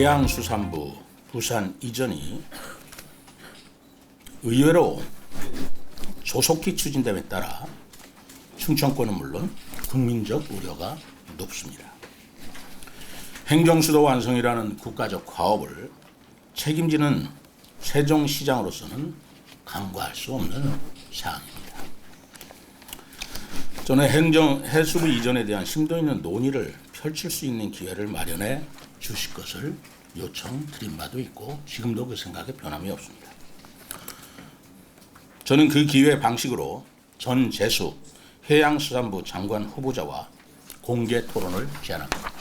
해양수산부 부산 이전이 의외로 조속히 추진됨에 따라 충청권은 물론 국민적 우려가 높습니다. 행정수도 완성이라는 국가적 과업을 책임지는 세종시장으로서는 간과할 수 없는 사항입니다. 저는 해수부 이전에 대한 심도 있는 논의를 펼칠 수 있는 기회를 마련해 주실 것을 요청드린 바도 있고 지금도 그 생각에 변함이 없습니다. 저는 그 기회 방식으로 전재수 해양수산부 장관 후보자와 공개 토론을 제안합니다.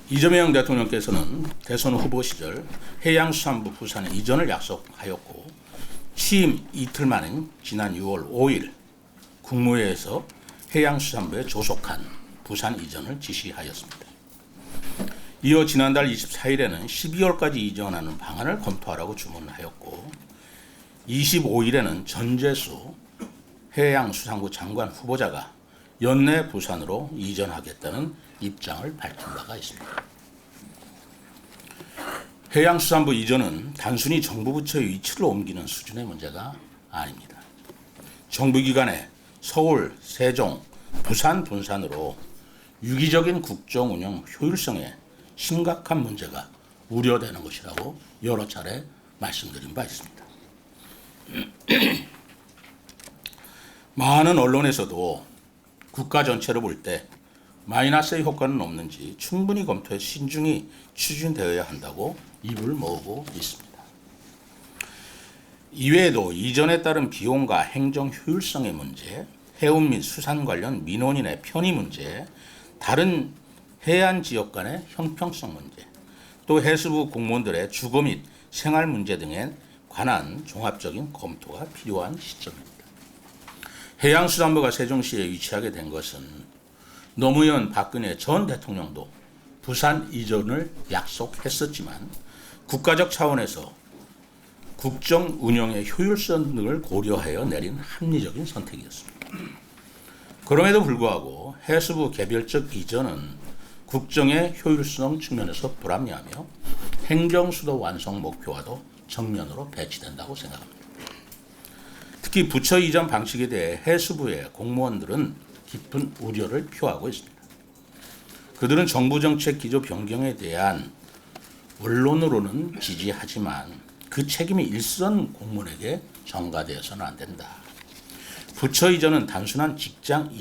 이재명 대통령께서는 대선 후보 시절 해양수산부 부산 이전을 약속하였고 취임 이틀 만인 지난 6월 5일 국무회의에서 해양수산부에 조속한 부산 이전을 지시하였습니다. 이어 지난달 24일에는 12월까지 이전하는 방안을 검토하라고 주문하였고 25일에는 전재수 해양수산부 장관 후보자가 연내 부산으로 이전하겠다는 입장을 밝힌 바가 있습니다. 해양수산부 이전은 단순히 정부 부처의 위치를 옮기는 수준의 문제가 아닙니다. 정부기관의 서울, 세종, 부산 분산으로 유기적인 국정 운영 효율성에 심각한 문제가 우려되는 것이라고 여러 차례 말씀드린 바 있습니다. 많은 언론에서도 국가 전체로 볼 때 마이너스의 효과는 없는지 충분히 검토해 신중히 추진되어야 한다고 입을 모으고 있습니다. 이외에도 이전에 따른 비용과 행정 효율성의 문제, 해운 및 수산 관련 민원인의 편의 문제, 다른 해안 지역 간의 형평성 문제, 또 해수부 공무원들의 주거 및 생활 문제 등에 관한 종합적인 검토가 필요한 시점입니다. 해양수산부가 세종시에 위치하게 된 것은 노무현 박근혜 전 대통령도 부산 이전을 약속했었지만 국가적 차원에서 국정 운영의 효율성 등을 고려하여 내린 합리적인 선택이었습니다. 그럼에도 불구하고 해수부 개별적 이전은 국정의 효율성 측면에서 불합리하며 행정수도 완성 목표와도 정면으로 배치된다고 생각합니다. 특히 부처 이전 방식에 대해 해수부의 공무원들은 깊은 우려를 표하고 있습니다. 그들은 정부 정책 기조 변경에 대한 원론으로는 지지하지만 그 책임이 일선 공무원에게 전가되어서는 안 된다. 부처 이전은 단순한 직장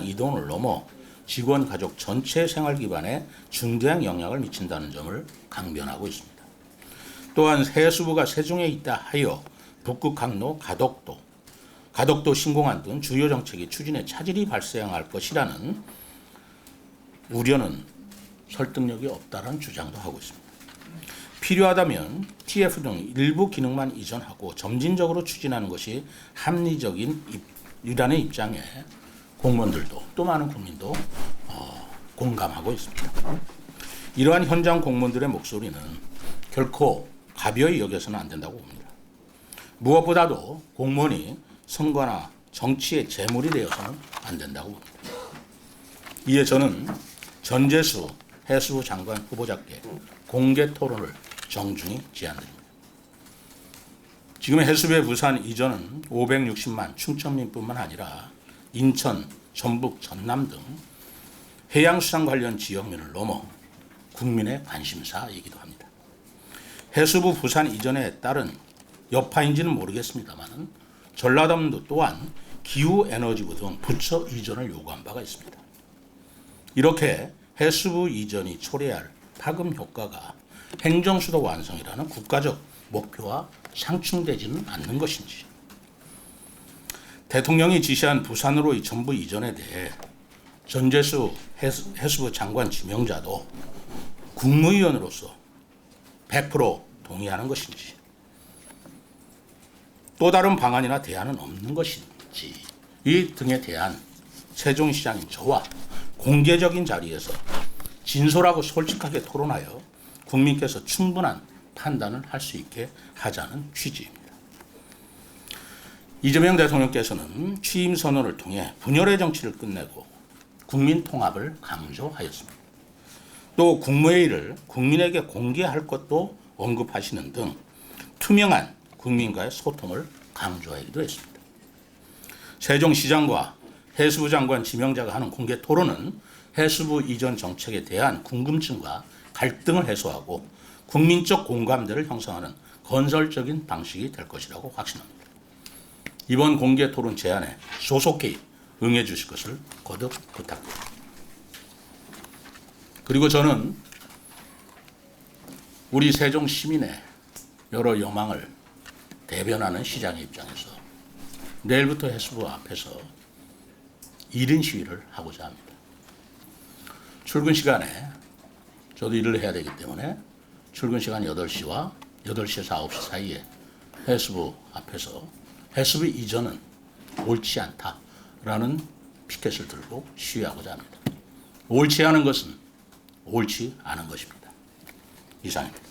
이동을 넘어 직원 가족 전체 생활 기반에 중대한 영향을 미친다는 점을 강변하고 있습니다. 또한 해수부가 세종에 있다 하여 북극 항로 가덕도 신공항 등 주요 정책의 추진에 차질이 발생할 것이라는 우려는 설득력이 없다는 주장도 하고 있습니다. 필요하다면 TF 등 일부 기능만 이전하고 점진적으로 추진하는 것이 합리적인 이라는 입장에 공무원들도 또 많은 국민도 공감하고 있습니다. 이러한 현장 공무원들의 목소리는 결코 가벼이 여겨서는 안 된다고 봅니다. 무엇보다도 공무원이 선거나 정치의 재물이 되어서는 안 된다고 봅니다. 이에 저는 전재수 해수부 장관 후보자께 공개 토론을 정중히 제안드립니다. 지금 해수부의 부산 이전은 560만 충청민뿐만 아니라 인천, 전북, 전남 등 해양수산 관련 지역면을 넘어 국민의 관심사이기도 합니다. 해수부 부산 이전에 따른 여파인지는 모르겠습니다만 전라남도 또한 기후에너지부 등 부처 이전을 요구한 바가 있습니다. 이렇게 해수부 이전이 초래할 파급 효과가 행정수도 완성이라는 국가적 목표와 상충되지는 않는 것인지, 대통령이 지시한 부산으로의 전부 이전에 대해 전재수 해수부 장관 지명자도 국무위원으로서 100% 동의하는 것인지, 또 다른 방안이나 대안은 없는 것인지 이 등에 대한 세종시장인 저와 공개적인 자리에서 진솔하고 솔직하게 토론하여 국민께서 충분한 판단을 할 수 있게 하자는 취지입니다. 이재명 대통령께서는 취임 선언을 통해 분열의 정치를 끝내고 국민 통합을 강조하였습니다. 또 국무회의를 국민에게 공개할 것도 언급하시는 등 투명한 국민과의 소통을 강조하기도 했습니다. 세종시장과 해수부 장관 지명자가 하는 공개 토론은 해수부 이전 정책에 대한 궁금증과 갈등을 해소하고 국민적 공감대를 형성하는 건설적인 방식이 될 것이라고 확신합니다. 이번 공개 토론 제안에 소속히 응해 주실 것을 거듭 부탁드립니다. 그리고 저는 우리 세종 시민의 여러 여망을 대변하는 시장의 입장에서 내일부터 해수부 앞에서 1인 시위를 하고자 합니다. 출근 시간에 저도 일을 해야 되기 때문에 출근 시간 8시와 8시에서 9시 사이에 해수부 앞에서 해수부 이전은 옳지 않다라는 피켓을 들고 시위하고자 합니다. 옳지 않은 것은 옳지 않은 것입니다. 이상입니다.